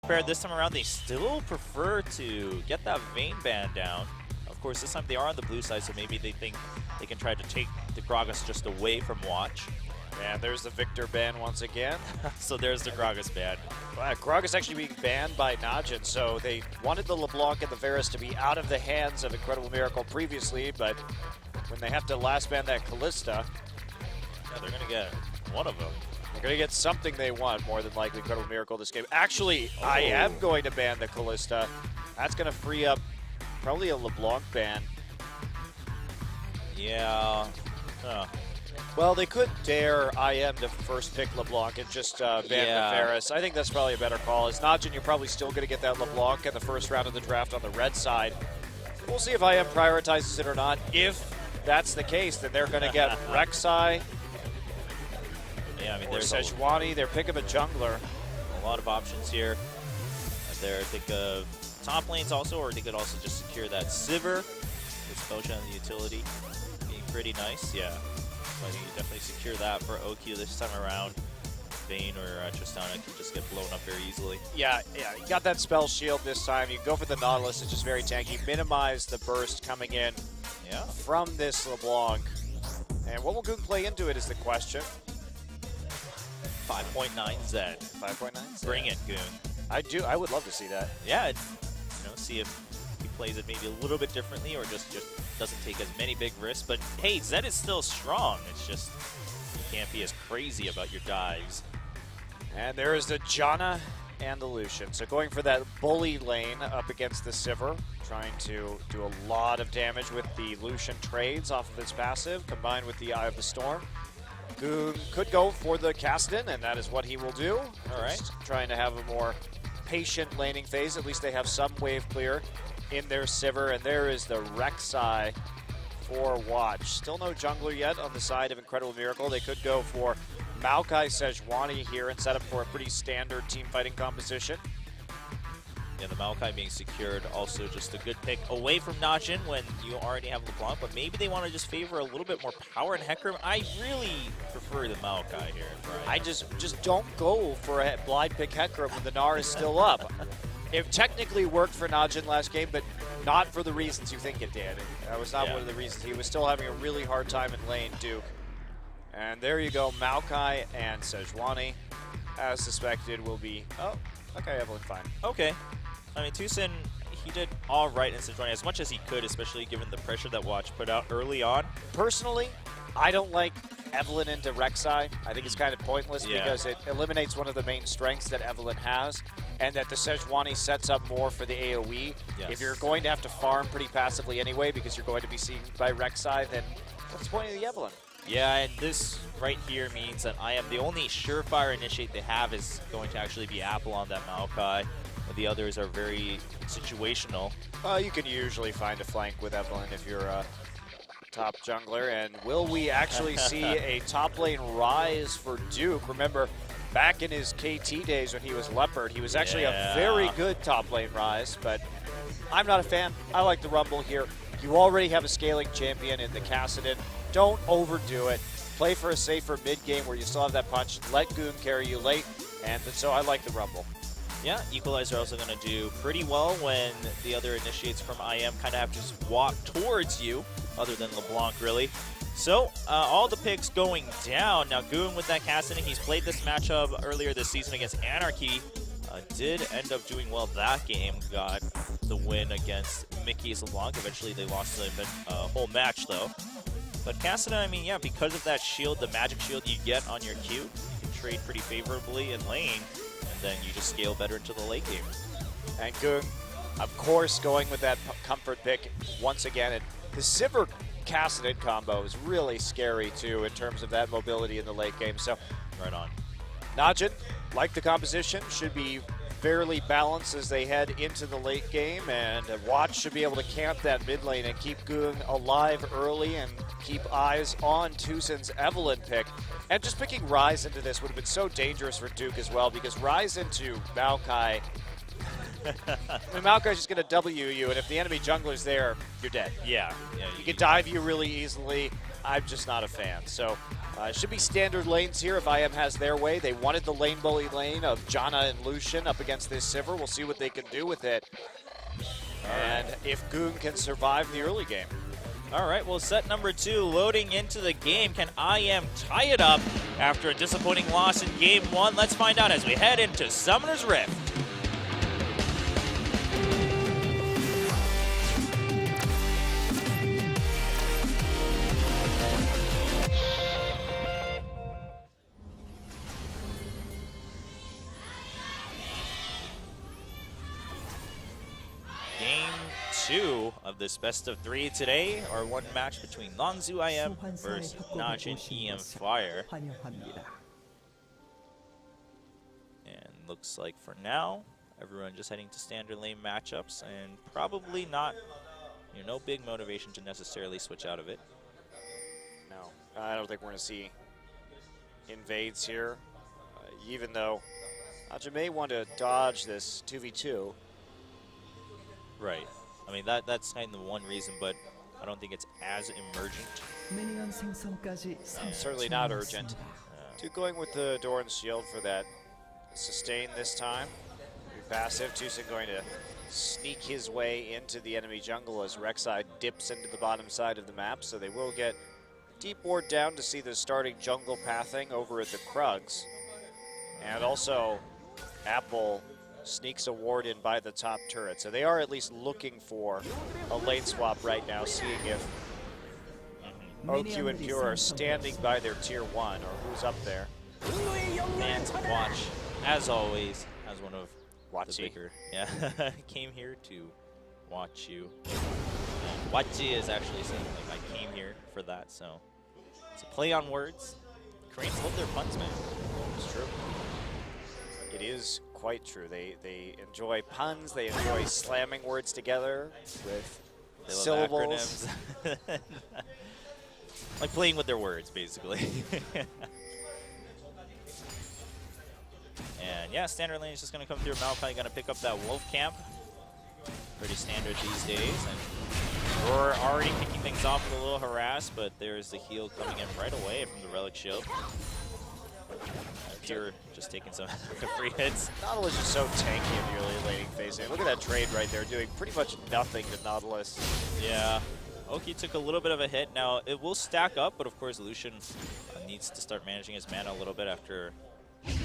Compared this time around, they still prefer to get that Vayne ban down. Of course, this time they are on the blue side, so maybe they think they can try to take the Gragas just away from Watch. And there's the Victor ban once again. So there's the Gragas ban. Wow, Gragas actually being banned by Najin, so they wanted the LeBlanc and the Varus to be out of the hands of Incredible Miracle previously, but when they have to last ban that Callista, Yeah, they're going to get one of them. they're going to get something they want, more than likely Incredible Miracle this game. Actually, I am going to ban the Callista. That's going to free up probably a LeBlanc ban. Yeah. Well, they could dare IM to first pick LeBlanc and just ban the Varus. I think that's probably a better call. As Najin, you're probably still going to get that LeBlanc in the first round of the draft on the red side. We'll see if IM prioritizes it or not. If that's the case, then they're going to get Rek'Sai Yeah, I mean, or there's Sejuani. They're pick of a jungler. a lot of options here. There, think of top lanes also, or they could also just secure that Sivir with Potion and the utility. Being pretty nice, yeah. So I think you definitely secure that for OQ this time around. Vayne or Tristana can just get blown up very easily. Yeah, you got that spell shield this time. You go for the Nautilus, it's just very tanky. Minimize the burst coming in from this LeBlanc. And what will Goon play into it is the question. 5.9 Z. 5.9? Bring it, Goon. I would love to see that. Yeah, see if he plays it maybe a little bit differently or just doesn't take as many big risks. But hey, Zed is still strong. It's just you can't be as crazy about your dives. And there is the Janna and the Lucian. So going for that bully lane up against the Sivir, trying to do a lot of damage with the Lucian trades off of his passive, combined with the Eye of the Storm. Goon could go for the Kassadin, and that is what he will do. All right. Just trying to have a more patient laning phase. At least they have some wave clear in their Sivir. And there is the Rek'Sai for Watch. Still no jungler yet on the side of Incredible Miracle. They could go for Maokai Sejuani here and set up for a pretty standard team fighting composition. Yeah, the Maokai being secured, also just a good pick away from Najin when you already have LeBlanc, but maybe they want to just favor a little bit more power in Hecarim. I really prefer the Maokai here. I just don't go for a blind pick Hecarim when the Gnar is still up. It technically worked for Najin last game, but not for the reasons you think it did. That was not one of the reasons. He was still having a really hard time in lane, Duke. And there you go, Maokai and Sejuani, as suspected, will be... Oh, okay, Evelyn, fine. Okay. I mean, Tucson, he did all right in Sejuani as much as he could, especially given the pressure that Watch put out early on. Personally, I don't like Evelyn into Rek'Sai. I think it's kind of pointless because it eliminates one of the main strengths that Evelyn has, and that the Sejuani sets up more for the AoE. Yes. If you're going to have to farm pretty passively anyway because you're going to be seen by Rek'Sai, then what's the point of the Evelyn? Yeah, and this right here means that I am the only surefire initiate they have is going to actually be Apple on that Maokai. The others are very situational. You can usually find a flank with Evelyn if you're a top jungler. And will we actually see a top lane rise for Duke? Remember, back in his KT days when he was Leopard, he was actually a very good top lane rise, but I'm not a fan. I like the Rumble here. You already have a scaling champion in the Kassadin. Don't overdo it. Play for a safer mid game where you still have that punch. Let Goon carry you late, and so I like the Rumble. Yeah, Equalizer also going to do pretty well when the other initiates from IM kind of have to just walk towards you, other than LeBlanc, really. So, all the picks going down. Now, Goon with that Kassadin, he's played this matchup earlier this season against Anarchy. Did end up doing well that game. Got the win against Mickey's LeBlanc. Eventually, they lost the whole match, though. But Kassadin, I mean, yeah, because of that shield, the magic shield you get on your Q, you can trade pretty favorably in lane, and then you just scale better into the late game. And Goon, of course, going with that comfort pick once again. And the Sivir Kassadin combo is really scary, too, in terms of that mobility in the late game. So, right on. Najin, like the composition, should be fairly balanced as they head into the late game, and Watch should be able to camp that mid lane and keep Goon alive early and keep eyes on Tucson's Evelyn pick. And just picking Rise into this would have been so dangerous for Duke as well, because Rise into Maokai, I mean, Maokai's just going to W you, and if the enemy jungler's there, you're dead. Yeah. He can dive you really easily. I'm just not a fan. So it should be standard lanes here if IM has their way. They wanted the lane bully lane of Janna and Lucian up against this Sivir. We'll see what they can do with it. And if Goon can survive the early game. All right, well, set number 2 loading into the game. Can IM tie it up after a disappointing loss in game 1? Let's find out as we head into Summoner's Rift. Game 2 of this best of 3 today, our one match between Longzhu IM versus Najin EM Fire. And looks like for now, everyone just heading to standard lane matchups and probably not, no big motivation to necessarily switch out of it. No, I don't think we're going to see invades here, even though Najin may want to dodge this 2v2. Right. I mean, that's kind of one reason, but I don't think it's as emergent. Certainly not urgent. Duke going with the Doran's Shield for that sustain this time. Passive. Tucson going to sneak his way into the enemy jungle as Rek'Sai dips into the bottom side of the map, so they will get deep ward down to see the starting jungle pathing over at the Krugs. And also, Apple sneaks a ward in by the top turret. So they are at least looking for a lane swap right now, seeing if OQ and Pure are standing by their tier 1 or who's up there. Man to watch, as always, as one of Watchy. the bigger. Yeah, came here to watch you. Watchy is actually saying, like, I came here for that, so it's a play on words. Koreans love their puns, man. It's true. It is quite true. They enjoy puns. They enjoy slamming words together with syllables. Acronyms. Like playing with their words, basically. And yeah, standard lane is just going to come through. Maokai going to pick up that wolf camp. Pretty standard these days. And we're already kicking things off with a little harass, but there's the heal coming in right away from the Relic Shield. Pure just taking some free hits. Nautilus is so tanky in the early laning phase. Look at that trade right there, doing pretty much nothing to Nautilus. Yeah. Oki took a little bit of a hit. Now, it will stack up, but of course, Lucian needs to start managing his mana a little bit after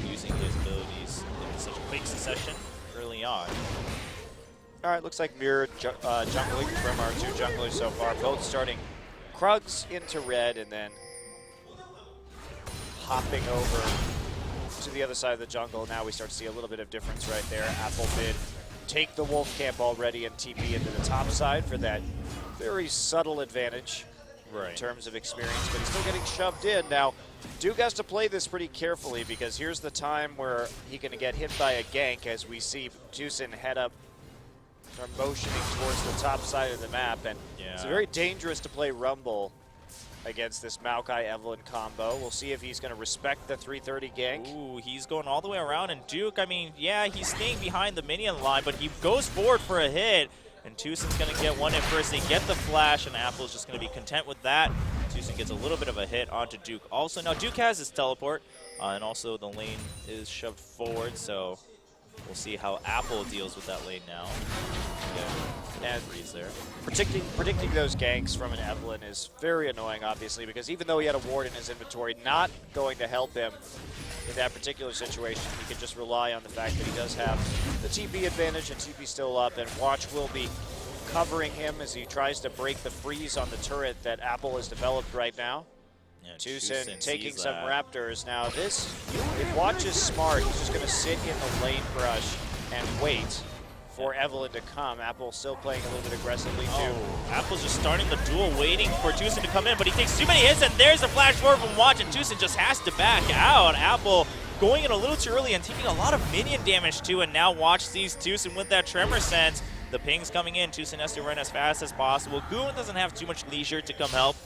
using his abilities in such a quick succession early on. All right, looks like mirrored jungling from our 2 junglers so far, both starting Krugs into red and then hopping over to the other side of the jungle. Now we start to see a little bit of difference right there. Apple did take the wolf camp already and TP into the top side for that very subtle advantage in terms of experience, but he's still getting shoved in. Now, Duke has to play this pretty carefully because here's the time where he can get hit by a gank as we see Tucson head up or motioning towards the top side of the map, and it's very dangerous to play Rumble against this Maokai Evelynn combo. We'll see if he's going to respect the 330 gank. Ooh, he's going all the way around, and Duke, I mean, yeah, he's staying behind the minion line, but he goes forward for a hit, and Tucson's going to get one in first. They get the flash, and Apple's just going to be content with that. Tucson gets a little bit of a hit onto Duke also. Now, Duke has his teleport, and also the lane is shoved forward, so we'll see how Apple deals with that lane now. And freeze there. Predicting those ganks from an Evelynn is very annoying, obviously, because even though he had a ward in his inventory, not going to help him in that particular situation. He can just rely on the fact that he does have the TP advantage and TP still up, and Watch will be covering him as he tries to break the freeze on the turret that Apple has developed right now. Yeah, Tucson taking some Raptors. Now this, if Watch is smart, he's just going to sit in the lane brush and wait for Evelynn to come. Apple still playing a little bit aggressively too. Oh, Apple's just starting the duel, waiting for Tucson to come in, but he takes too many hits, and there's a flash forward from Watch, and Tucson just has to back out. Apple going in a little too early and taking a lot of minion damage too, and now Watch sees Tucson with that Tremor Sense. The ping's coming in. Tucson has to run as fast as possible. Goon doesn't have too much leisure to come help,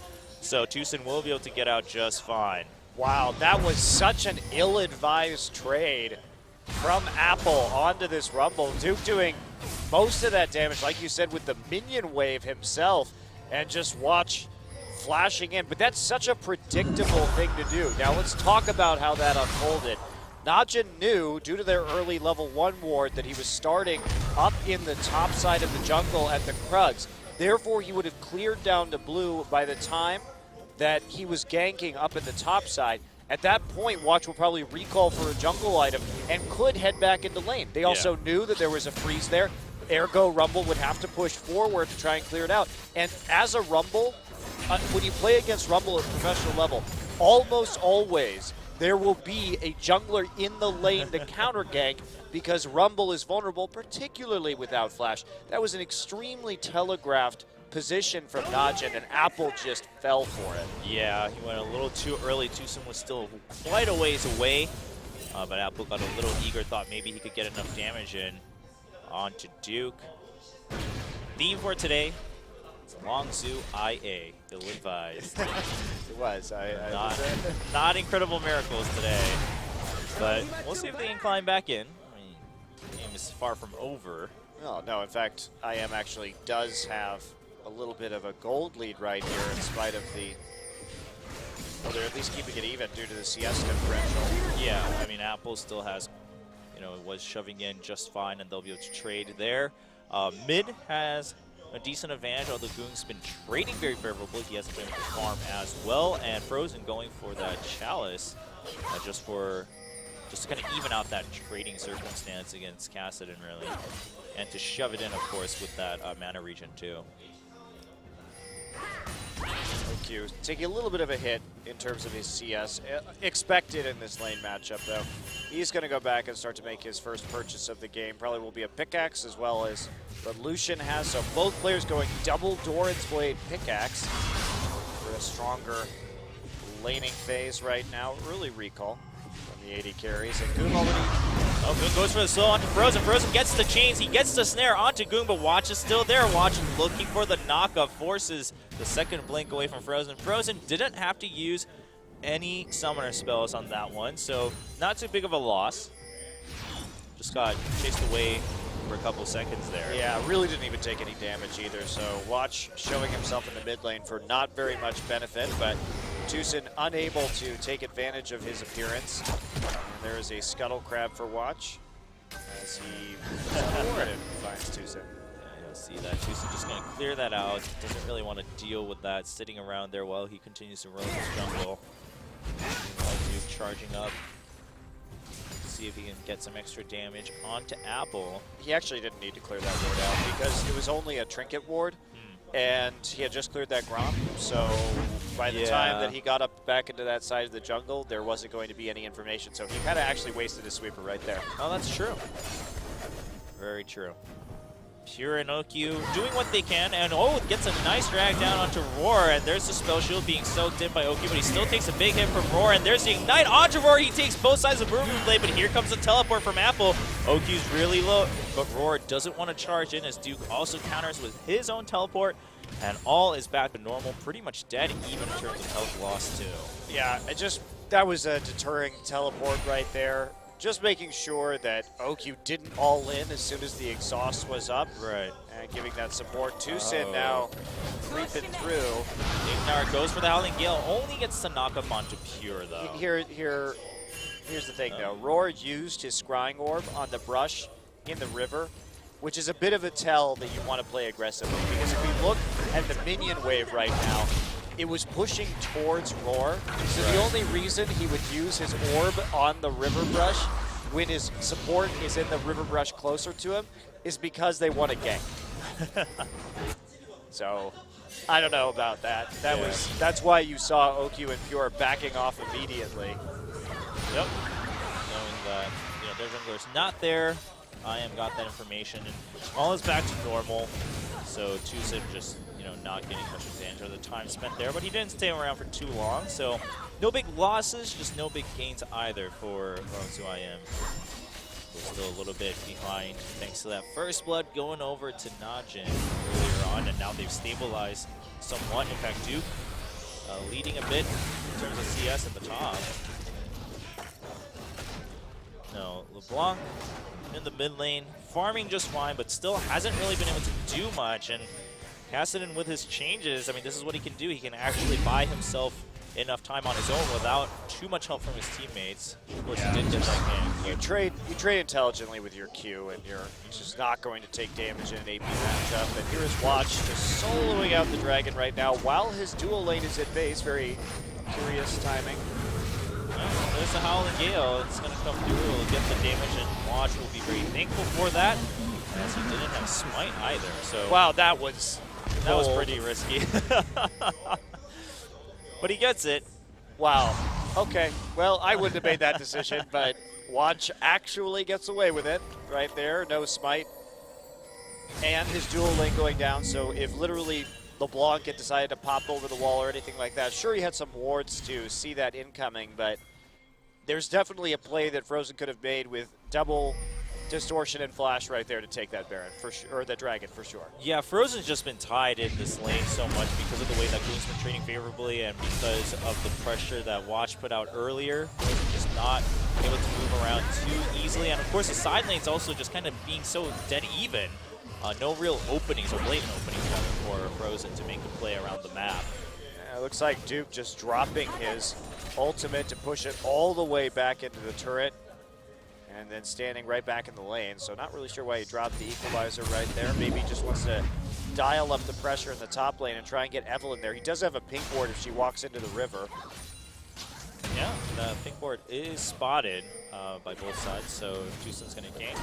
so Tucson will be able to get out just fine. Wow, that was such an ill-advised trade from Apple onto this Rumble. Duke doing most of that damage, like you said, with the minion wave himself, and just Watch flashing in, but that's such a predictable thing to do. Now let's talk about how that unfolded. Najin knew, due to their early level 1 ward, that he was starting up in the top side of the jungle at the Krugs. Therefore, he would have cleared down to blue by the time that he was ganking up in the top side. At that point, Watch will probably recall for a jungle item and could head back into lane. They also knew that there was a freeze there. Ergo, Rumble would have to push forward to try and clear it out. And as a Rumble, when you play against Rumble at professional level, almost always there will be a jungler in the lane to counter gank because Rumble is vulnerable, particularly without flash. That was an extremely telegraphed position from Najin, and Apple just fell for it. Yeah, he went a little too early. Tucson was still quite a ways away, but Apple got a little eager, thought maybe he could get enough damage in. On to Duke. Theme for today, Longzhu IA, ill-advised. It was. Not incredible miracles today, but we'll see if they can climb back in. I mean, the game is far from over. No, in fact, IM actually does have a little bit of a gold lead right here in spite of the... Well, they're at least keeping it even due to the CS differential. Yeah, I mean, Apple still has, you know, it was shoving in just fine, and they'll be able to trade there. Mid has a decent advantage, although Goong's been trading very favorably. He hasn't been able to farm as well, and Frozen going for that Chalice just to kind of even out that trading circumstance against Kassadin, really. And to shove it in, of course, with that mana regen, too. OQ taking a little bit of a hit in terms of his CS. Expected in this lane matchup, though. He's going to go back and start to make his first purchase of the game. Probably will be a pickaxe as well as what Lucian has. So both players going double Doran's Blade pickaxe for a stronger laning phase right now. Early recall from the 80 carries. And Goong already... Oh, Goong goes for the slow onto Frozen. Frozen gets the chains. He gets the snare onto Goong, but Watch is still there. Watch looking for the knockup, forces the second blink away from Frozen. Frozen didn't have to use any summoner spells on that one, so not too big of a loss. Just got chased away for a couple seconds there. Yeah, really didn't even take any damage either, so Watch showing himself in the mid lane for not very much benefit, but Tucson unable to take advantage of his appearance. And there is a Scuttle Crab for Watch as he forward and finds Tucson. Yeah, you'll see that. Tucson just going to clear that out. Doesn't really want to deal with that sitting around there while he continues to roam his jungle. Duke charging up. See if he can get some extra damage onto Apple. He actually didn't need to clear that ward out because it was only a trinket ward, and he had just cleared that Grom, so by the time that he got up back into that side of the jungle, there wasn't going to be any information, so he kind of actually wasted his sweeper right there. Oh, that's true. Very true. Pure and OQ doing what they can, and gets a nice drag down onto Roar, and there's the spell shield being soaked in by OQ, but he still takes a big hit from Roar, and there's the Ignite onto Roar. He takes both sides of Boom Blade, but here comes a teleport from Apple. OQ's really low, but Roar doesn't want to charge in as Duke also counters with his own teleport, and all is back to normal, pretty much dead even in terms of health loss too. Yeah, that was a deterring teleport right there. Just making sure that OQ didn't all in as soon as the exhaust was up. Right. And giving that support. Tucson now creeping through. Ignar goes for the Howling Gale, only gets the knockup onto Pure though. Here's the thing though. Roar used his Scrying Orb on the brush in the river, which is a bit of a tell that you want to play aggressively. Because if we look at the minion wave right now, it was pushing towards Roar, so the only reason he would use his orb on the river brush when his support is in the river brush closer to him is because they want to gank. So, I don't know about that. That's why you saw OQ and Pure backing off immediately. Yep. Knowing that their jungler's not there, IM got that information, and all is back to normal. So Tucson just not getting much advantage of the time spent there, but he didn't stay around for too long, so no big losses, just no big gains either for Longzhu IM. We're still a little bit behind thanks to that first blood going over to Najin earlier on, and now they've stabilized somewhat. In fact, Duke leading a bit in terms of CS at the top. No, LeBlanc in the mid lane, farming just fine, but still hasn't really been able to do much, and Cassidy with his changes, I mean, this is what he can do. He can actually buy himself enough time on his own without too much help from his teammates. Of course, he did get that game. You trade intelligently with your Q, and you're just not going to take damage in an AP matchup. And here is Watch just soloing out the Dragon right now while his dual lane is at base. Very curious timing. Well, there's a Howling Gale. It's going to come through. It'll get the damage, and Watch will be very thankful for that, as he didn't have Smite either. So wow, that was pretty risky. But he gets it. Wow. Okay. Well, I wouldn't have made that decision, but Watch actually gets away with it right there. No Smite. And his dual lane going down, so if literally LeBlanc had decided to pop over the wall or anything like that, sure, he had some wards to see that incoming, but there's definitely a play that Frozen could have made with double distortion and flash right there to take that Baron for sure, or the Dragon for sure. Yeah, Frozen's just been tied in this lane so much because of the way that Goon's been trading favorably and because of the pressure that Watch put out earlier. Frozen just not able to move around too easily, and of course the side lane's also just kind of being so dead even. No real openings or blatant openings for Frozen to make a play around the map. Yeah, it looks like Duke just dropping his ultimate to push it all the way back into the turret. And then standing right back in the lane. So not really sure why he dropped the equalizer right there. Maybe he just wants to dial up the pressure in the top lane and try and get Evelynn there. He does have a pink ward if she walks into the river. Yeah, the pink ward is spotted by both sides, so Tucson's going to gank.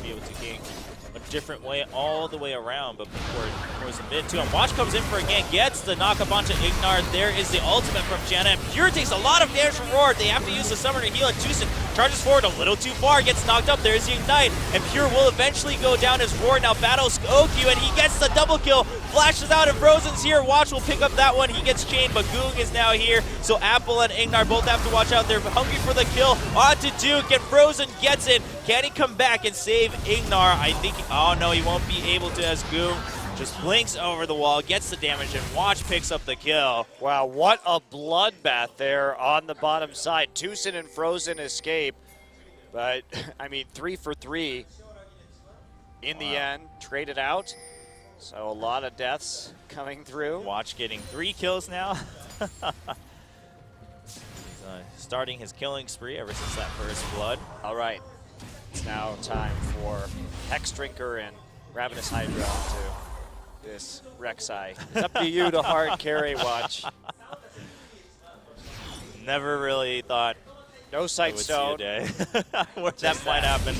Be able to gank a different way all the way around, but pink ward goes mid too. And Watch comes in for a gank, gets the knock-up onto Ignar. There is the ultimate from Janna, and Pure takes a lot of damage from Roar. They have to use the summoner to heal, and Tucson charges forward a little too far, gets knocked up. There's the Ignite, and Pure will eventually go down as Roar now battles OQ, and he gets the double kill, flashes out, and Frozen's here. Watch will pick up that one. He gets chained, but Goong is now here, so Apple and Ignar both have to watch out. They're hungry for the kill onto Duke, and Frozen gets it. Can he come back and save Ignar? I think, oh no, he won't be able to, as Goong just blinks over the wall, gets the damage, and Watch picks up the kill. Wow, what a bloodbath there on the bottom side. Tucson and Frozen escape, but I mean, 3 for 3 in the end, traded out. So a lot of deaths coming through. Watch getting 3 kills now. Starting his killing spree ever since that first blood. All right, it's now time for Hex Drinker and Ravenous Hydra to this Rek'Sai. It's up to you to hard carry, Watch. Never really thought no sight stone. Where that might happen.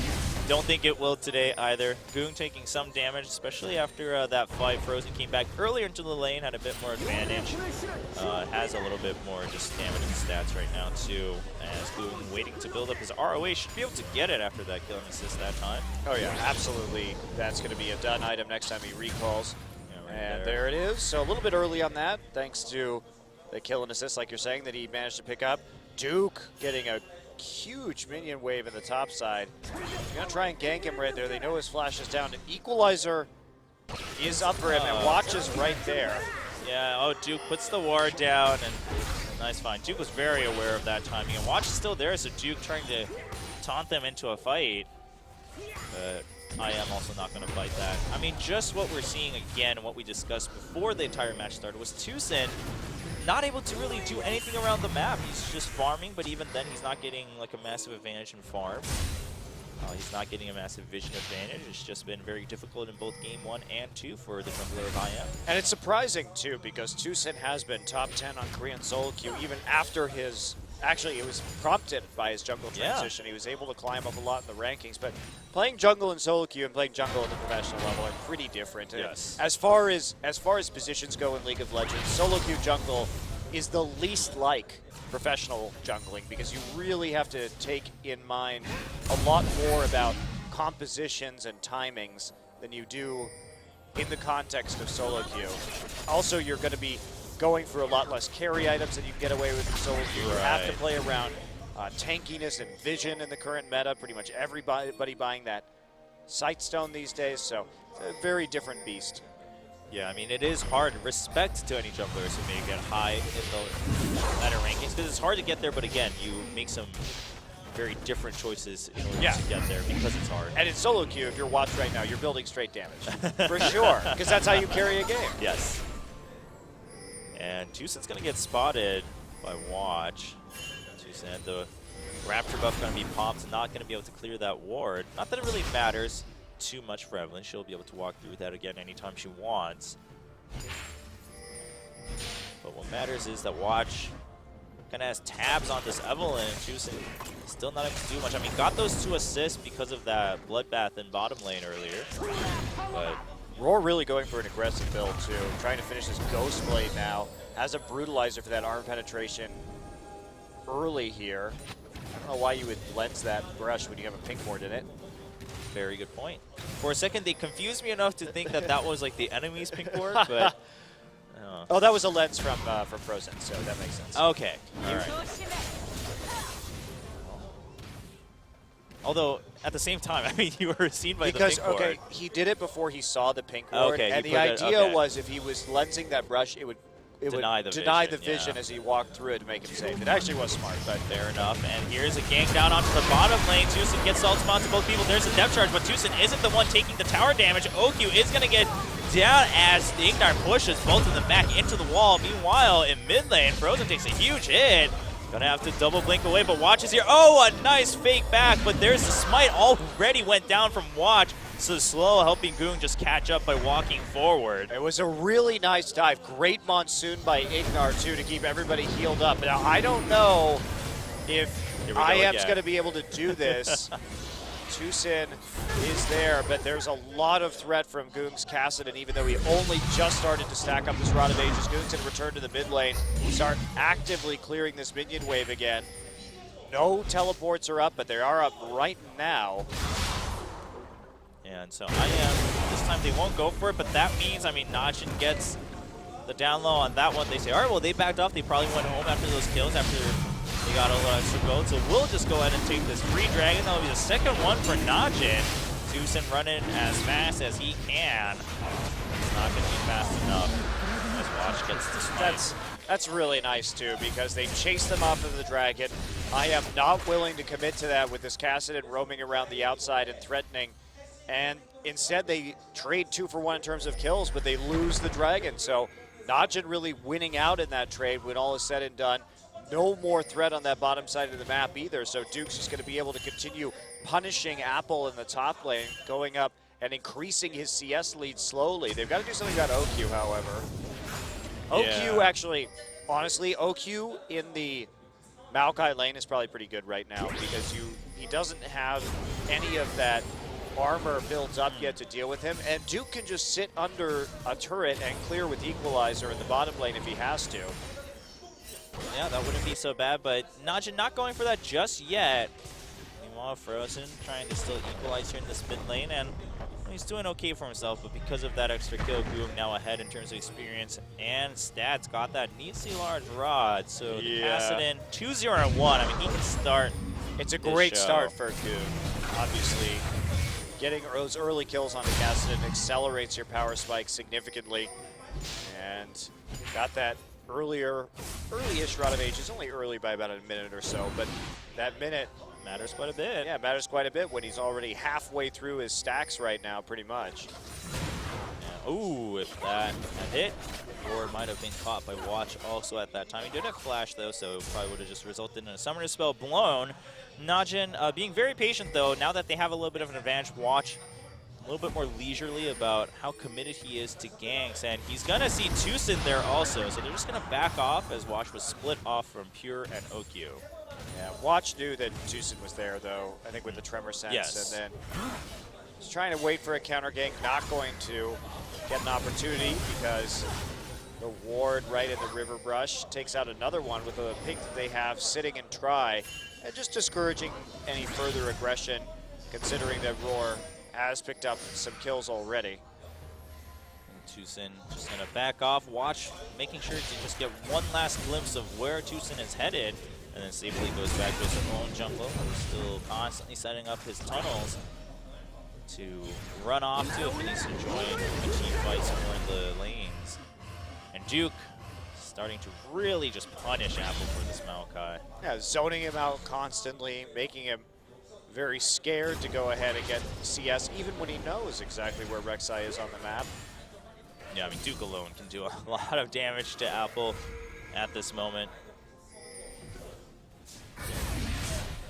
Don't think it will today either. Goong taking some damage, especially after that fight. Frozen came back earlier into the lane, had a bit more advantage. Has a little bit more just stamina and stats right now too. As Goong waiting to build up his ROA, should be able to get it after that kill and assist that time. Oh yeah, absolutely. That's going to be a done item next time he recalls. Yeah, right and there it is. So a little bit early on that, thanks to the kill and assist, like you're saying, that he managed to pick up. Duke getting a huge minion wave in the top side. They're going to try and gank him right there. They know his flash is down. An equalizer is up for him, and Watch is right there. Yeah, oh, Duke puts the ward down, and nice find. Duke was very aware of that timing, and Watch is still there, so Duke trying to taunt them into a fight. But I am also not going to fight that. I mean, just what we're seeing again, and what we discussed before the entire match started, was Tucson not able to really do anything around the map. He's just farming, but even then he's not getting like a massive advantage in farm. He's not getting a massive vision advantage. It's just been very difficult in both game 1 and 2 for the jungler of IM. And it's surprising too, because Tucson has been top 10 on Korean solo queue even after his, actually it was prompted by his jungle transition. Yeah. He was able to climb up a lot in the rankings, but playing jungle in solo queue and playing jungle at the professional level are pretty different. Yes. As far as positions go in League of Legends, solo queue jungle is the least like professional jungling, because you really have to take in mind a lot more about compositions and timings than you do in the context of solo queue. Also, you're going to be going for a lot less carry items than you can get away with in solo queue. You have to play around tankiness and vision in the current meta. Pretty much everybody buying that Sightstone these days, so it's a very different beast. Yeah, I mean, it is hard. Respect to any junglers who may get high in the meta rankings, because it's hard to get there, but again, you make some very different choices in order to get there because it's hard. And in solo queue, if you're Watch right now, you're building straight damage. For sure, because that's how you carry a game. Yes. And Tusin's going to get spotted by Watch. Tusin, the Raptor buff going to be popped, not going to be able to clear that ward. Not that it really matters too much for Evelyn. She'll be able to walk through that again anytime she wants. But what matters is that Watch kind of has tabs on this Evelyn, and Tusin still not able to do much. I mean, got those 2 assists because of that bloodbath in bottom lane earlier. But Roar really going for an aggressive build too, trying to finish his Ghost Blade now. Has a Brutalizer for that armor penetration early here. I don't know why you would lens that brush when you have a pink ward in it. very good point. For a second, they confused me enough to think that that was like the enemy's pink ward, but... Oh, that was a lens from Frozen, so that makes sense. Okay, all right. Although, at the same time, I mean, you were seen by the pink ward. Okay, he did it before he saw the pink ward, Okay, and the idea was if he was lensing that brush, it would deny the vision as he walked through it to make him safe. It actually was smart, but fair enough. And here's a gank down onto the bottom lane. Tusin gets ultimate onto both people. There's a depth charge, but Tusin isn't the one taking the tower damage. OQ is going to get down as the Ignar pushes both of them back into the wall. Meanwhile, in mid lane, Frozen takes a huge hit. Gonna have to double blink away, but Watch is here. Oh, a nice fake back, but there's the smite already went down from Watch. So slow, helping Goong just catch up by walking forward. It was a really nice dive. Great Monsoon by Ignar, too, to keep everybody healed up. Now, I don't know if IM's going to be able to do this. Tusin is there, but there's a lot of threat from Goong's Kassadin, even though he only just started to stack up his Rod of Ages. Goong's going to return to the mid lane, start actively clearing this minion wave again. No teleports are up, but they are up right now. And so IM, this time they won't go for it, but that means, I mean, Najin gets the down low on that one. They say, all right, well, they backed off. They probably went home after those kills, after they got a little extra gold. So we'll just go ahead and take this free dragon. That'll be the second one for Najin. Tusin running as fast as he can. It's not going to be fast enough as Watch gets the smite. That's really nice, too, because they chased them off of the dragon. I am not willing to commit to that with this Kassadin roaming around the outside and threatening. And instead, they trade 2 for 1 in terms of kills, but they lose the dragon. So Najin really winning out in that trade when all is said and done. No more threat on that bottom side of the map either. So Duke's just going to be able to continue punishing Apple in the top lane, going up and increasing his CS lead slowly. They've got to do something about OQ, however. OQ actually, honestly, OQ in the Maokai lane is probably pretty good right now because he doesn't have any of that armor builds up yet to deal with him, and Duke can just sit under a turret and clear with Equalizer in the bottom lane if he has to. Yeah, that wouldn't be so bad, but Najin not going for that just yet. Meanwhile, Frozen trying to still equalize here in this mid lane, and he's doing okay for himself, but because of that extra kill, Goong now ahead in terms of experience and stats. Got that neatsy large rod, so the Kassadin 2-0-1. I mean, he can start. It's a great start for Goong, obviously. Getting those early kills on the Kassadin accelerates your power spike significantly. And got that early-ish Rod of Ages, only early by about a minute or so, but that minute matters quite a bit. Yeah, matters quite a bit when he's already halfway through his stacks right now, pretty much. Yeah. Ooh, if that hit, or might have been caught by Watch also at that time. He did have flash though, so probably would have just resulted in a summoner spell blown. Najin being very patient though, now that they have a little bit of an advantage. Watch a little bit more leisurely about how committed he is to ganks, and he's gonna see Tusin there also, so they're just gonna back off as Watch was split off from Pure and OQ. Yeah, Watch knew that Tusin was there though, I think with the tremor sense, and then he's trying to wait for a counter gank, not going to get an opportunity because the ward right in the river brush takes out another one with a pick that they have sitting in try, and just discouraging any further aggression considering that Roar has picked up some kills already. Tusin just gonna back off. Watch making sure to just get one last glimpse of where Tusin is headed, and then safely goes back to his own jungle. He's still constantly setting up his tunnels to run off to if he needs to join the team fights more in the lanes. And Duke starting to really just punish Apple for this Maokai. Yeah, zoning him out constantly, making him very scared to go ahead and get CS, even when he knows exactly where Rek'Sai is on the map. Yeah, I mean, Duke alone can do a lot of damage to Apple at this moment.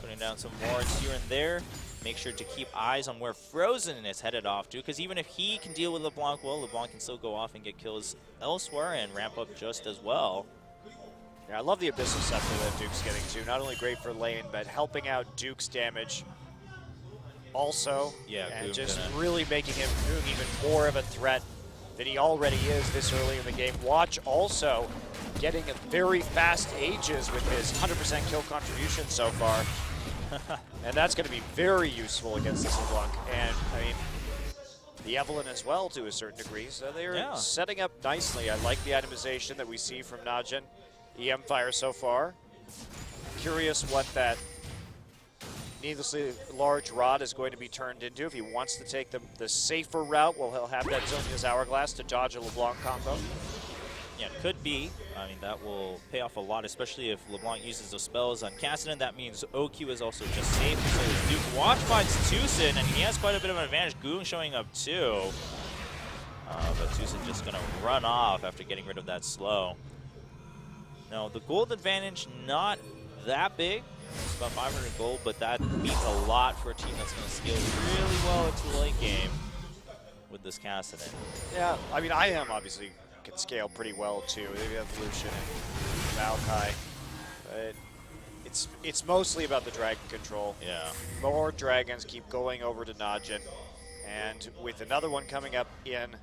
Putting down some wards here and there. Make sure to keep eyes on where Frozen is headed off to, because even if he can deal with LeBlanc well, LeBlanc can still go off and get kills elsewhere and ramp up just as well. Yeah, I love the Abyssal Scepter that Duke's getting to. Not only great for lane, but helping out Duke's damage also. Yeah, and Goom just gonna really making him even more of a threat than he already is this early in the game. Watch also getting a very fast Aegis with his 100% kill contribution so far. And that's going to be very useful against this LeBlanc. And, I mean, the Evelyn as well to a certain degree. So they're setting up nicely. I like the itemization that we see from Najin. EM fire so far. Curious what that needlessly large rod is going to be turned into. If he wants to take the safer route, well, he'll have that Zonia's Hourglass to dodge a LeBlanc combo. Yeah, could be. I mean, that will pay off a lot, especially if LeBlanc uses those spells on Cassidy. That means OQ is also just safe. So as Duke watch finds Tucson, and he has quite a bit of an advantage. Goon showing up too. But Tucson just going to run off after getting rid of that slow. Now, the gold advantage, not that big. It's about 500 gold, but that means a lot for a team that's going to scale really well into the late game with this Cassidy. Yeah, I mean, IM obviously can scale pretty well too. They have Lucian and Maokai. But it's mostly about the dragon control. Yeah. More dragons keep going over to Najin. And with another one coming up in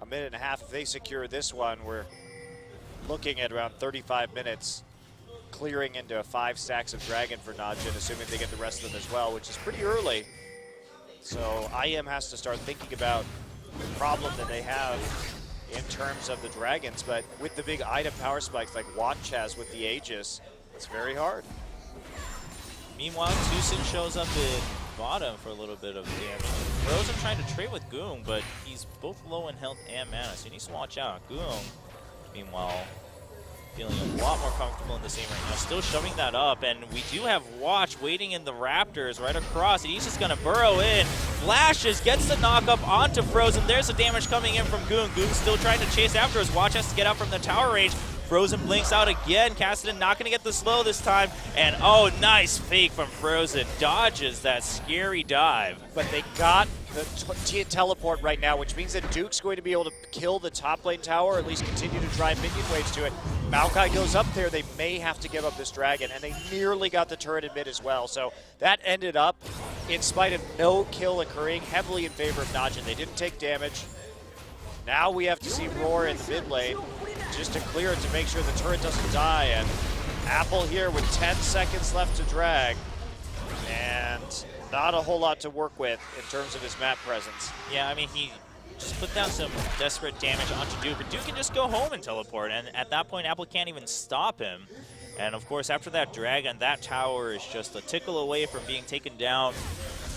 a minute and a half, if they secure this one, we're looking at around 35 minutes clearing into 5 stacks of dragon for Najin, assuming they get the rest of them as well, which is pretty early. So IM has to start thinking about the problem that they have in terms of the dragons, but with the big item power spikes like Watch has with the Aegis, it's very hard. Meanwhile, Tucson shows up in bottom for a little bit of damage. Frozen trying to trade with Goong, but he's both low in health and mana, so he needs to watch out. Goong, meanwhile, feeling a lot more comfortable in this game right now. Still shoving that up, and we do have Watch waiting in the Raptors right across, and he's just going to burrow in. Flashes, gets the knock up onto Frozen. There's the damage coming in from Goong. Goong's still trying to chase after us. Watch has to get out from the tower range. Frozen blinks out again. Cassidy not going to get the slow this time. And oh, nice fake from Frozen. Dodges that scary dive. But they got the teleport right now, which means that Duke's going to be able to kill the top lane tower, or at least continue to drive minion waves to it. Maokai goes up there. They may have to give up this dragon, and they nearly got the turret in mid as well. So that ended up, in spite of no kill occurring, heavily in favor of Najin. They didn't take damage. Now we have to see Roar in the mid lane just to clear it to make sure the turret doesn't die. And Apple here with 10 seconds left to drag. And not a whole lot to work with in terms of his map presence. Yeah, I mean, he just put down some desperate damage onto Duke, but Duke can just go home and teleport. And at that point, Apple can't even stop him. And of course, after that dragon, that tower is just a tickle away from being taken down.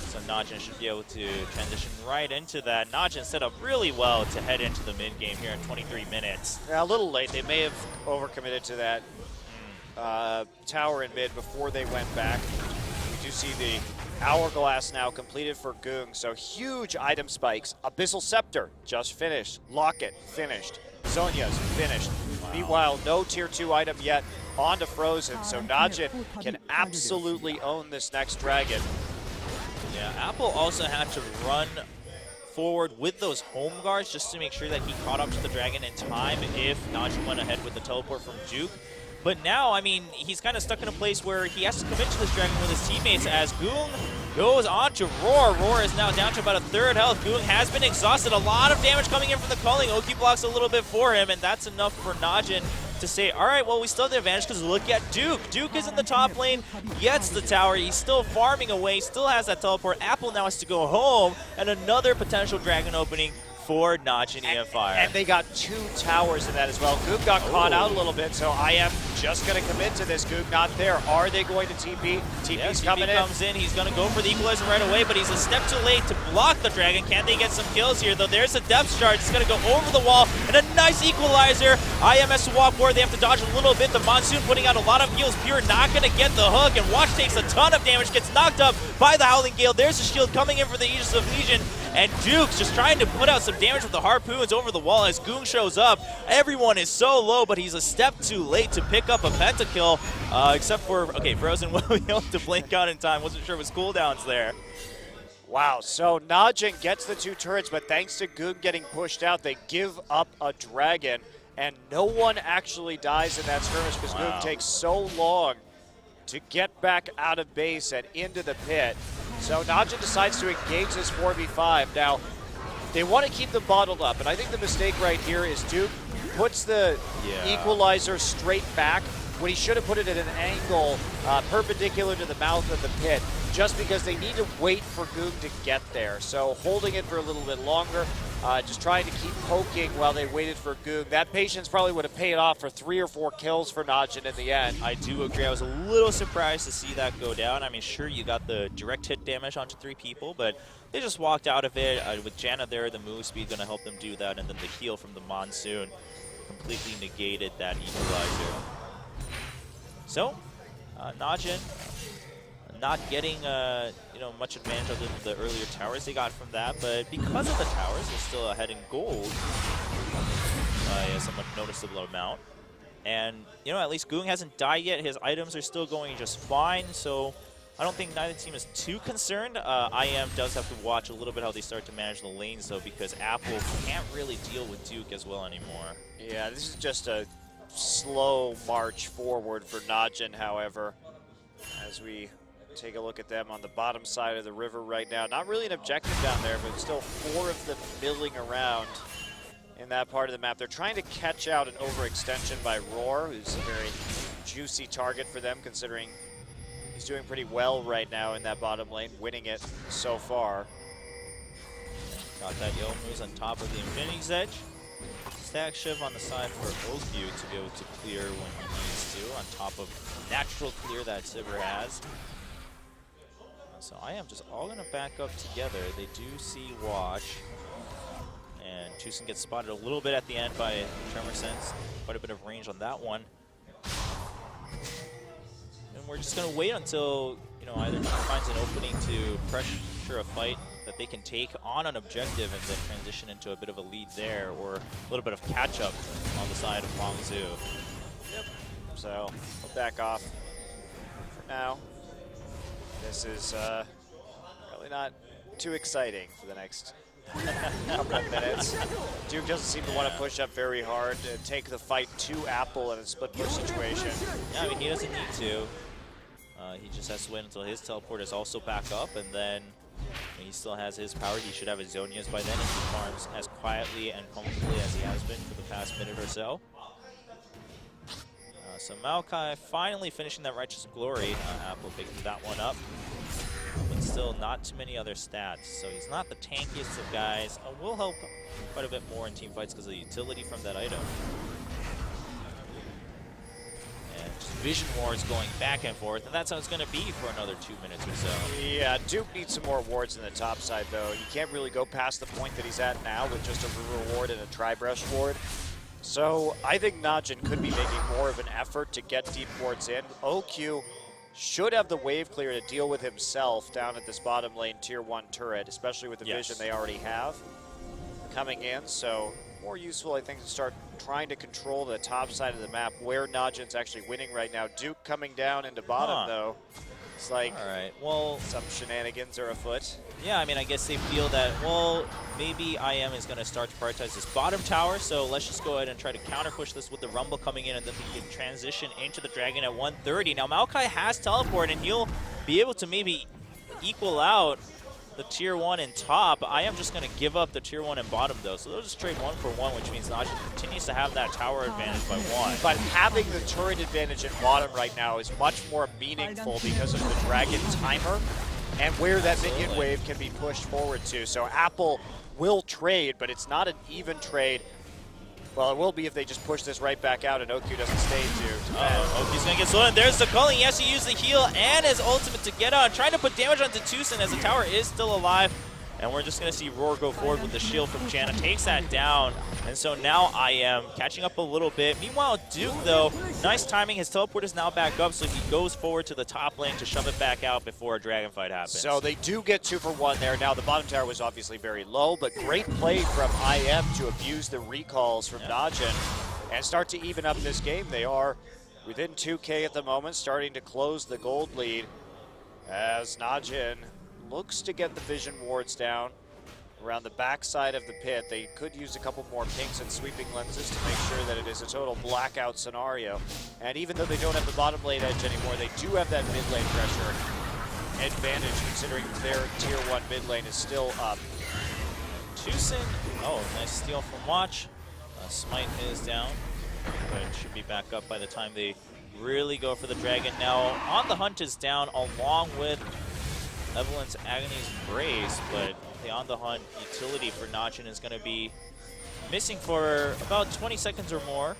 So Najin should be able to transition right into that. Najin set up really well to head into the mid game here in 23 minutes. Yeah, a little late. They may have overcommitted to that tower in mid before they went back. We do see the Hourglass now completed for Goong. So huge item spikes. Abyssal Scepter just finished. Locket finished. Zonia's finished. Wow. Meanwhile, no tier 2 item yet onto Frozen. So Najin can absolutely own this next dragon. Yeah, Apple also had to run forward with those home guards just to make sure that he caught up to the dragon in time if Najin went ahead with the teleport from Duke. But now, I mean, he's kind of stuck in a place where he has to commit to this dragon with his teammates as Goong goes on to Roar. Roar is now down to about a third health. Goong has been exhausted. A lot of damage coming in from the culling. Oki blocks a little bit for him, and that's enough for Najin to say, all right, well, we still have the advantage because look at Duke. Duke is in the top lane, gets the tower. He's still farming away, still has that teleport. Apple now has to go home, and another potential dragon opening for Notch and EFI. And they got 2 towers in that as well. Goog got caught out a little bit, so I am just going to commit to this. Goog not there. Are they going to TP? TP's coming in. comes in. He's going to go for the equalizer right away, but he's a step too late to block the Dragon. Can they get some kills here, though? There's a depth charge. It's going to go over the wall, and a nice equalizer. IM has to walk forward. They have to dodge a little bit. The Monsoon putting out a lot of heals. Pure not going to get the hook, and Watch takes a ton of damage, gets knocked up by the Howling Gale. There's a shield coming in for the Aegis of Legion, and Duke's just trying to put out some damage with the harpoons over the wall as Goong shows up. Everyone is so low, but he's a step too late to pick up a pentakill, except for, okay, Frozen will be able to blink out in time. Wasn't sure it was cooldowns there. Wow, so Najin gets the 2 turrets, but thanks to Goog getting pushed out, they give up a Dragon, and no one actually dies in that skirmish because Goog takes so long to get back out of base and into the pit. So Najin decides to engage this 4v5. Now, they want to keep them bottled up, and I think the mistake right here is Duke puts the equalizer straight back when he should have put it at an angle perpendicular to the mouth of the pit, just because they need to wait for Goog to get there. So holding it for a little bit longer, just trying to keep poking while they waited for Goog. That patience probably would have paid off for 3 or 4 kills for Najin in the end. I do agree. I was a little surprised to see that go down. I mean, sure, you got the direct hit damage onto 3 people, but they just walked out of it. With Janna there, the move speed going to help them do that, and then the heal from the Monsoon completely negated that equalizer. So, Najin not getting much advantage other than the earlier towers they got from that, but because of the towers, they're still ahead in gold by a somewhat noticeable amount. And at least Goong hasn't died yet. His items are still going just fine, so I don't think neither team is too concerned. IM does have to watch a little bit how they start to manage the lanes, though, because Apple can't really deal with Duke as well anymore. Yeah, this is just a slow march forward for Najin, however, as we take a look at them on the bottom side of the river right now. Not really an objective down there, but still 4 of them milling around in that part of the map. They're trying to catch out an overextension by Roar, who's a very juicy target for them, considering he's doing pretty well right now in that bottom lane, winning it so far. Got that Yo moves on top of the Infinity's Edge. Stack Shiv on the side for OQ to be able to clear when he needs to, on top of natural clear that Sivir has. So I am just all going to back up together. They do see Watch. And Chusen gets spotted a little bit at the end by Tremor Sense. Quite a bit of range on that one. And we're just going to wait until, either team finds an opening to pressure a fight that they can take on an objective and then transition into a bit of a lead there, or a little bit of catch-up on the side of Hangzhou. Yep. So we'll back off for now. This is really not too exciting for the next couple of minutes. Duke doesn't seem to want to push up very hard to take the fight to Apple in a split push situation. Yeah, I mean, he doesn't need to. He just has to wait until his teleport is also back up, and then he still has his power. He should have his Zonias by then, and he farms as quietly and comfortably as he has been for the past minute or so. So Maokai finally finishing that Righteous Glory. Apple picking that one up, but still not too many other stats. So he's not the tankiest of guys. Will help quite a bit more in team fights because of the utility from that item. And just Vision Wars going back and forth, and that's how it's going to be for another 2 minutes or so. Yeah, Duke needs some more wards in the top side, though. You can't really go past the point that he's at now with just a River Ward and a Tri-Brush Ward. So I think Najin could be making more of an effort to get deep wards in. OQ should have the wave clear to deal with himself down at this bottom lane tier 1 turret, especially with the vision they already have coming in. So more useful, I think, to start trying to control the top side of the map where Najin's actually winning right now. Duke coming down into bottom, though. It's like some shenanigans are afoot. Yeah, I mean, I guess they feel that, well, maybe IM is going to start to prioritize this bottom tower, so let's just go ahead and try to counter-push this with the Rumble coming in, and then we can transition into the Dragon at 130. Now, Maokai has teleport, and he'll be able to maybe equal out the tier 1 in top. I am just going to give up the tier 1 in bottom, though, so they'll just trade 1 for 1, which means Najin continues to have that tower advantage by 1. But having the turret advantage in bottom right now is much more meaningful because of the Dragon timer and where that minion wave can be pushed forward to. So Apple will trade, but it's not an even trade. Well, it will be if they just push this right back out and OQ doesn't stay to defend. OQ's gonna get slowed, and there's the culling. He has to use the heal and his ultimate to get on, trying to put damage onto Tucson as the tower is still alive. And we're just going to see Roar go forward with the shield from Janna. Takes that down. And so now IM catching up a little bit. Meanwhile, Duke, though, nice timing. His teleport is now back up, so he goes forward to the top lane to shove it back out before a dragon fight happens. So they do get 2 for 1 there. Now, the bottom tower was obviously very low, but great play from IM to abuse the recalls from Najin and start to even up this game. They are within 2K at the moment, starting to close the gold lead as Najin looks to get the vision wards down around the backside of the pit. They could use a couple more pinks and sweeping lenses to make sure that it is a total blackout scenario. And even though they don't have the bottom lane edge anymore, they do have that mid lane pressure advantage considering their tier 1 mid lane is still up. Tucson, nice steal from Watch. Smite is down, but should be back up by the time they really go for the dragon. Now, On the Hunt is down along with Evelyn's Agony's Brace, but the On the Hunt utility for Najin is going to be missing for about 20 seconds or more.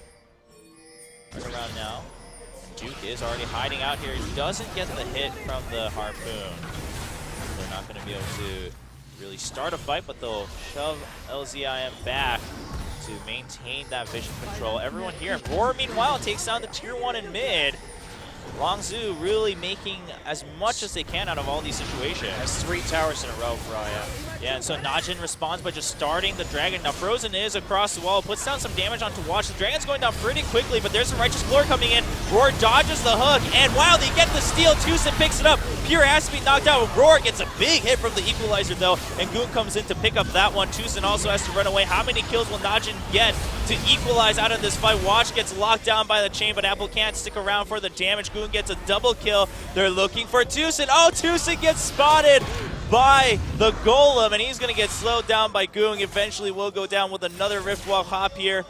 Right around now. Duke is already hiding out here. He doesn't get the hit from the Harpoon. They're not going to be able to really start a fight, but they'll shove LZIM back to maintain that vision control. Everyone here. Roar, meanwhile, takes down the tier 1 in mid. Longzhu really making as much as they can out of all these situations. Has 3 towers in a row for IM. Yeah, and so Najin responds by just starting the dragon. Now Frozen is across the wall, puts down some damage onto Watch. The dragon's going down pretty quickly, but there's some Righteous Lore coming in. Roar dodges the hook, and wow, they get the steal. Tucson picks it up. Pure has to be knocked out. Roar gets a big hit from the equalizer though, and Goon comes in to pick up that one. Tucson also has to run away. How many kills will Najin get to equalize out of this fight? Watch gets locked down by the chain, but Apple can't stick around for the damage. Goon gets a double kill. They're looking for Tucson. Oh, Tucson gets spotted by the Golem, and he's going to get slowed down by Goong. Eventually will go down with another Riftwalk hop here.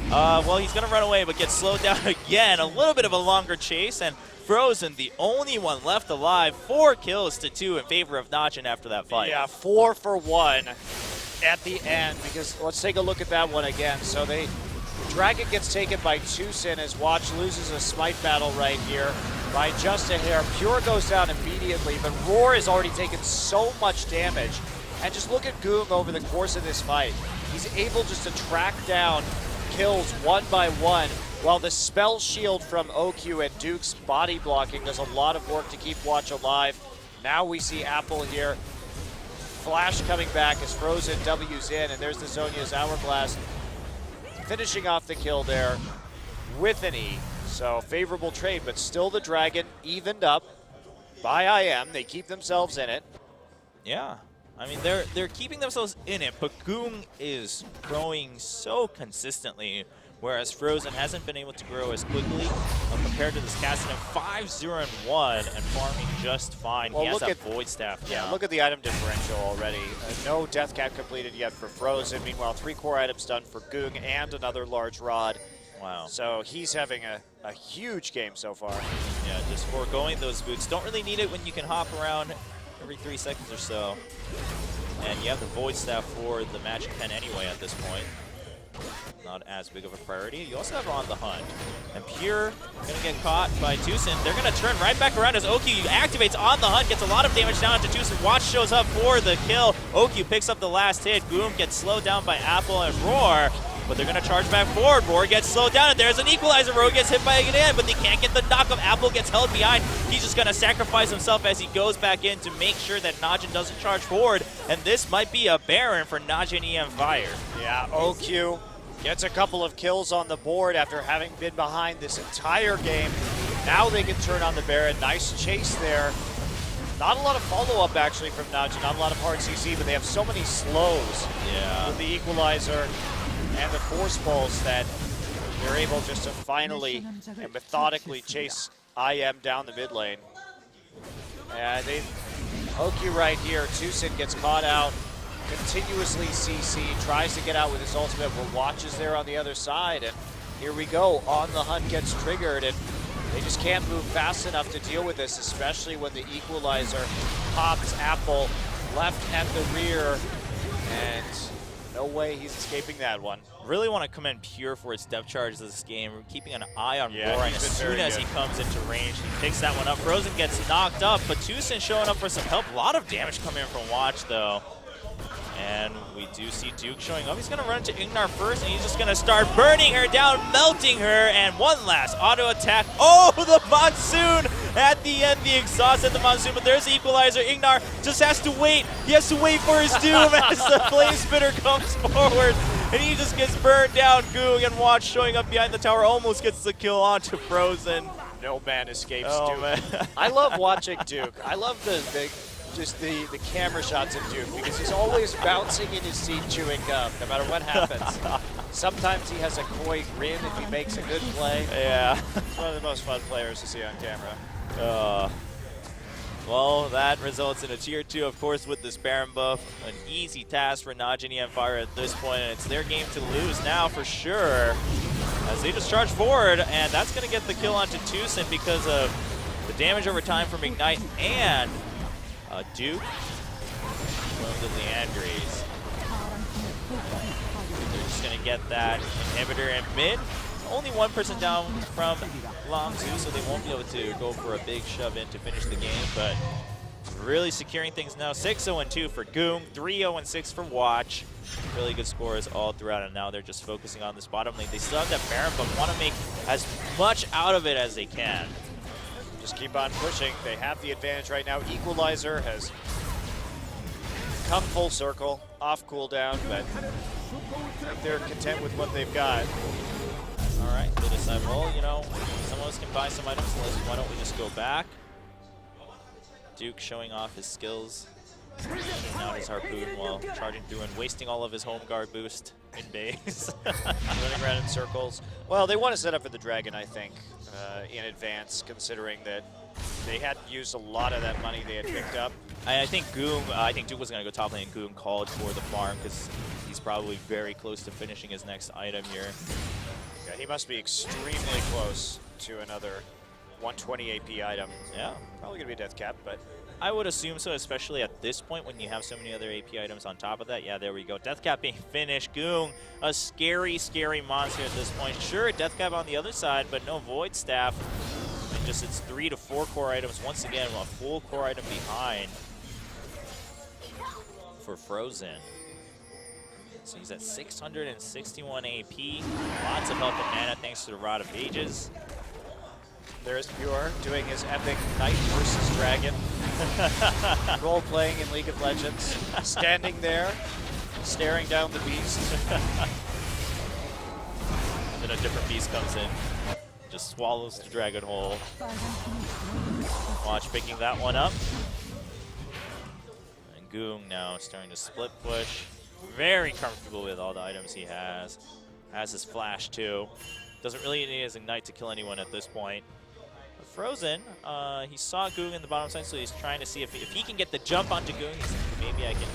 Well, he's going to run away, but gets slowed down again. A little bit of a longer chase, and Frozen, the only one left alive. 4 kills to 2 in favor of Najin after that fight. Yeah, 4 for 1 at the end, because let's take a look at that one again. So Dragon gets taken by Tucson as Watch loses a smite battle right here by just a hair. Pure goes down immediately, but Roar has already taken so much damage. And just look at Goong over the course of this fight. He's able just to track down kills one by one, while the spell shield from OQ and Duke's body blocking does a lot of work to keep Watch alive. Now we see Apple here. Flash coming back as Frozen W's in, and there's the Zhonya's Hourglass finishing off the kill there with an E. So favorable trade, but still the Dragon evened up by IM. They keep themselves in it. Yeah. I mean, they're keeping themselves in it, but Goong is growing so consistently, whereas Frozen hasn't been able to grow as quickly compared to this Cassidy. 5-0-1 and farming just fine. Well, he has that Void Staff now. Yeah, look at the item differential already. No Death Cap completed yet for Frozen. Meanwhile, 3 core items done for Goong and another large rod. Wow. So he's having a huge game so far. Yeah, just foregoing those boots. Don't really need it when you can hop around every 3 seconds or so. And you have the Void Staff for the Magic Pen anyway at this point. Not as big of a priority. You also have On the Hunt. And Pure gonna get caught by Tucson. They're gonna turn right back around as OQ activates On the Hunt, gets a lot of damage down to Tucson. Watch shows up for the kill. OQ picks up the last hit. Goom gets slowed down by Apple and Roar, but they're gonna charge back forward. Roar gets slowed down, and there's an equalizer. Roar gets hit by a but they can't get the knock of Apple, gets held behind. He's just gonna sacrifice himself as he goes back in to make sure that Najin doesn't charge forward, and this might be a Baron for Najin EM Fire. Yeah, OQ gets a couple of kills on the board after having been behind this entire game. Now they can turn on the Baron. Nice chase there. Not a lot of follow-up actually from Najin, not a lot of hard CC, but they have so many slows with the equalizer and the force pulse that they're able just to finally and methodically chase IM down the mid lane. And OQ right here, Tucson gets caught out, continuously CC, tries to get out with his ultimate, but Watch is there on the other side, and here we go. On the Hunt gets triggered, and they just can't move fast enough to deal with this, especially when the equalizer pops Apple left at the rear. And no way he's escaping that one. Really want to commend Pure for its depth charges this game. We're keeping an eye on Roar, and he's as been soon very as good. he comes into range, he picks that one up. Frozen gets knocked up, but Tucson showing up for some help. A lot of damage coming in from Watch, though. And we do see Duke showing up. He's going to run into Ignar first, and he's just going to start burning her down, melting her, and one last auto attack. Oh, the Monsoon at the end, the exhaust at the Monsoon, but there's the equalizer. Ignar just has to wait. He has to wait for his doom as the Flame Spitter comes forward, and he just gets burned down. Goong and Watch showing up behind the tower, almost gets the kill onto Frozen. No man escapes Oh, Duke. man. I love watching Duke. I love the camera shots of Duke because he's always bouncing in his seat chewing gum, no matter what happens. Sometimes he has a coy grin if he makes a good play. Yeah. He's one of the most fun players to see on camera. Well, that results in a tier 2, of course, with this Baron buff. An easy task for Najini and Fire at this point, and it's their game to lose now for sure. As they just charge forward, and that's going to get the kill onto Tucson because of the damage over time from Ignite and Duke going to Leandres. They're just going to get that inhibitor in mid. Only one person down from Longzhu, so they won't be able to go for a big shove in to finish the game, but really securing things now. 6-0-2 for Goong, 3-0-6 for Watch. Really good scores all throughout, and now they're just focusing on this bottom lane. They still have that Baron, but want to make as much out of it as they can. Just keep on pushing. They have the advantage right now. Equalizer has come full circle, off cooldown, but I think they're content with what they've got. All right, they decide, well, you know, some of us can buy some items, so why don't we just go back? Duke showing off his skills. Shooting out his harpoon while charging through and wasting all of his home guard boost in base. Running around in circles. Well, they want to set up for the Dragon, I think, in advance, considering that they hadn't used a lot of that money they had picked up. I think Duke was going to go top lane, and Goong called for the farm because he's probably very close to finishing his next item here. Yeah, he must be extremely close to another 120 AP item. Yeah. Probably going to be a death cap, but I would assume so, especially at this point when you have so many other AP items on top of that. Yeah, there we go. Death Cap being finished. Goong, a scary, scary monster at this point. Sure, Death Cap on the other side, but no Void Staff. And just it's 3 to 4 core items. Once again, a full core item behind for Frozen. So he's at 661 AP. Lots of help in mana thanks to the Rod of Ages. there is Pure doing his epic Knight versus Dragon role-playing in League of Legends. Standing there, staring down the beast. Then a different beast comes in. Just swallows the dragon whole. Watch picking that one up. And Goong now starting to split push. Very comfortable with all the items he has. Has his flash too. Doesn't really need his ignite to kill anyone at this point. But Frozen, he saw Goong in the bottom side, so he's trying to see if he can get the jump onto Goong. He's thinking maybe I can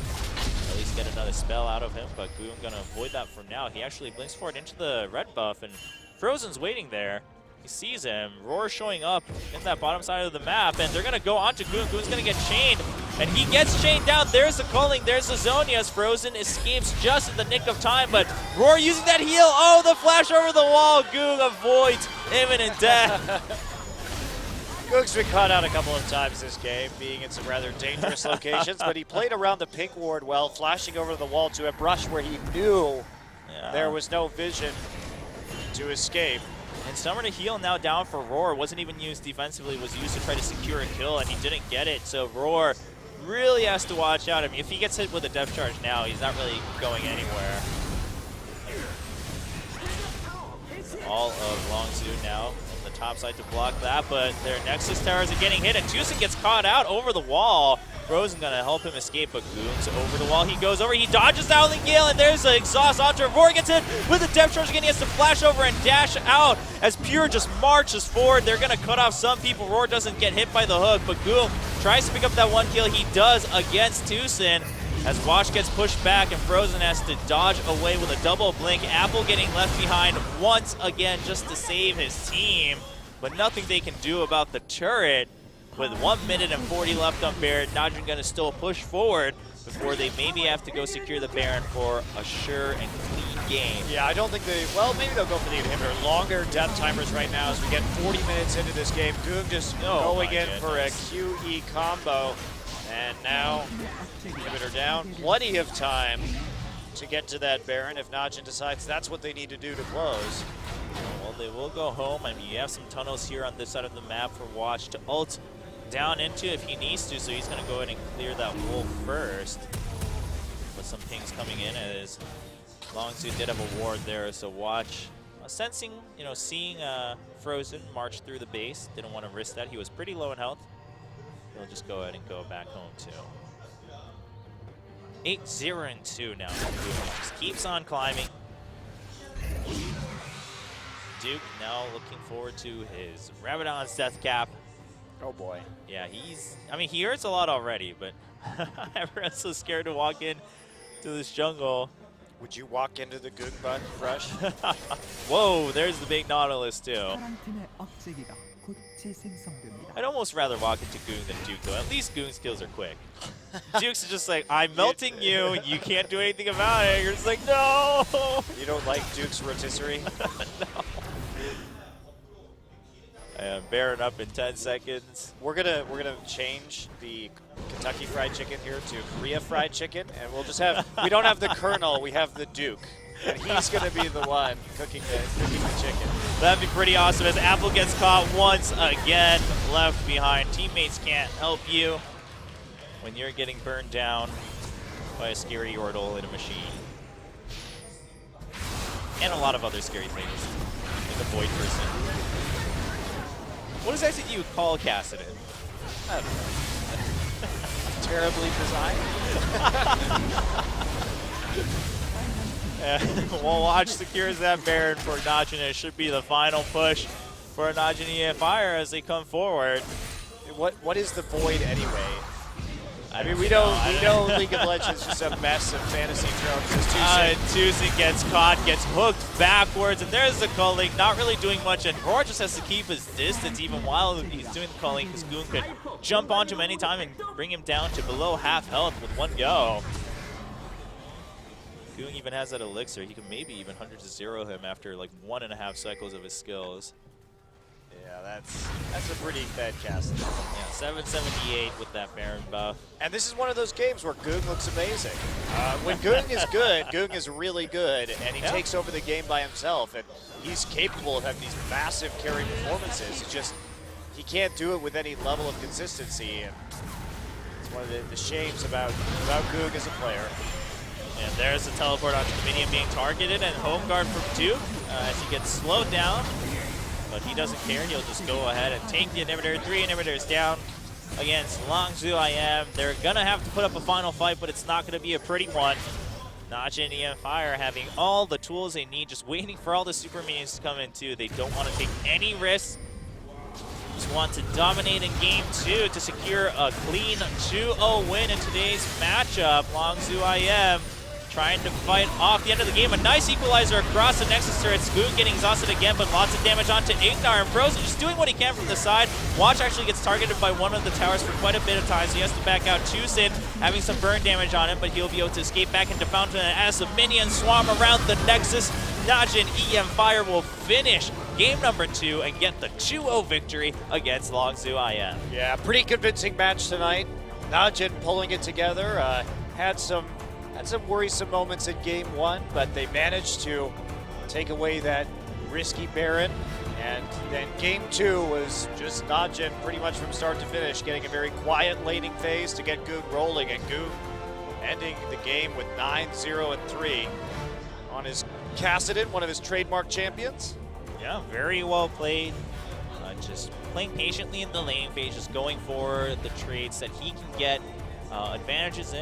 at least get another spell out of him, but Goong gonna avoid that for now. He actually blinks forward into the red buff, and Frozen's waiting there. He sees him. Roar showing up in that bottom side of the map, and they're going to go onto Goong. Goong's going to get chained, and he gets chained down. There's the culling. There's the Zhonya as Frozen escapes just in the nick of time, but Roar using that heal. Oh, the flash over the wall. Goong avoids imminent death. Goong's been caught out a couple of times this game, being in some rather dangerous locations, but he played around the pink ward well, flashing over the wall to a brush where he knew there was no vision to escape. And Summer to heal now down for Roar. Wasn't even used defensively, was used to try to secure a kill, and he didn't get it. So Roar really has to watch out. I mean, if he gets hit with a depth charge now, he's not really going anywhere. All of Longzhu now from the top side to block that, but their Nexus towers are getting hit, and Tucson gets caught out over the wall. Frozen gonna help him escape, but Goong's over the wall. He goes over, he dodges the Howling Gale, and there's an exhaust onto Roar. Gets hit with the depth charge again. He has to flash over and dash out as Pure just marches forward. They're gonna cut off some people. Roar doesn't get hit by the hook, but Goong tries to pick up that one kill. He does against Tucson as Wash gets pushed back and Frozen has to dodge away with a double blink. Apple getting left behind once again just to save his team, but nothing they can do about the turret. With 1 minute and 40 left on Barrett, Najin gonna still push forward. before they maybe have to go secure the Baron for a sure and clean game. Yeah, I don't think they, well, maybe they'll go for the inhibitor. Longer death timers right now as we get 40 minutes into this game. Goog just going in for a QE combo. And now, inhibitor down. Plenty of time to get to that Baron if Najin decides that's what they need to do to close. Well, they will go home. I mean, you have some tunnels here on this side of the map for Watch to ult down into if he needs to, so he's going to go ahead and clear that wolf first. But some pings coming in as Longsu did have a ward there, so Watch sensing, seeing Frozen march through the base. Didn't want to risk that. He was pretty low in health. He'll just go ahead and go back home too. 8-0-2 now. Just keeps on climbing. Duke now looking forward to his Rabadon's death cap. Oh boy. Yeah, he hurts a lot already, but everyone's so scared to walk in to this jungle. Would you walk into the Goog button fresh? Whoa, there's the big Nautilus too. I'd almost rather walk into Goong than Duke though. At least Goong's kills are quick. Duke's just like, I'm melting you, you can't do anything about it. You're just like, no! You don't like Duke's rotisserie? No. Baron up in 10 seconds. We're gonna change the Kentucky Fried Chicken here to Korea Fried Chicken, and we'll just have, we don't have the Colonel, we have the Duke. And he's gonna be the one cooking the chicken. That'd be pretty awesome as Apple gets caught once again, left behind. Teammates can't help you when you're getting burned down by a scary Yordle in a machine. And a lot of other scary things, like a Void person. What is that you call Kassadin? I don't know. Terribly designed. Well, Watch secures that Baron for Najin. It should be the final push for Najin EFire as they come forward. What is the Void anyway? I mean, we know League of Legends is just a mess of fantasy tropes. Tucson gets caught, gets hooked backwards, and there's the culling, not really doing much, and Roar just has to keep his distance even while he's doing the culling, because Goon could jump onto him anytime and bring him down to below half health with one go. Goon even has that elixir. He can maybe even 100-0 him after like 1.5 cycles of his skills. Yeah, that's a pretty fed cast. Yeah, 778 with that Baron buff. And this is one of those games where Goong looks amazing. When Goong is good, Goong is really good, and he takes over the game by himself, and he's capable of having these massive carry performances. It's just, he can't do it with any level of consistency, and it's one of the shames about Goong as a player. And there's the teleport onto the minion being targeted, and home guard from Duke as he gets slowed down. But he doesn't care, he'll just go ahead and take the inhibitor. 3 inhibitors down against Longzhu IM. They're gonna have to put up a final fight, but it's not gonna be a pretty one. Najin EFire having all the tools they need, just waiting for all the super minions to come in too. They don't want to take any risks. Just want to dominate in game 2 to secure a clean 2-0 win in today's matchup. Longzhu IM trying to fight off the end of the game. A nice equalizer across the Nexus turret. Spoon getting exhausted again, but lots of damage onto Ignar. And Frozen just doing what he can from the side. Watch actually gets targeted by one of the towers for quite a bit of time, so he has to back out. Tucson having some burn damage on him, but he'll be able to escape back into Fountain. And as the minions swarm around the Nexus, Najin EFire will finish game number 2 and get the 2-0 victory against Longzhu IM. Yeah, pretty convincing match tonight. Najin pulling it together. Had some worrisome moments in game 1, but they managed to take away that risky Baron. And then game 2 was just Najin pretty much from start to finish, getting a very quiet laning phase to get Goog rolling, and Goog ending the game with 9-0-3 on his Kassadin, one of his trademark champions. Yeah, very well played. Just playing patiently in the lane phase, just going for the trades that he can get advantages in.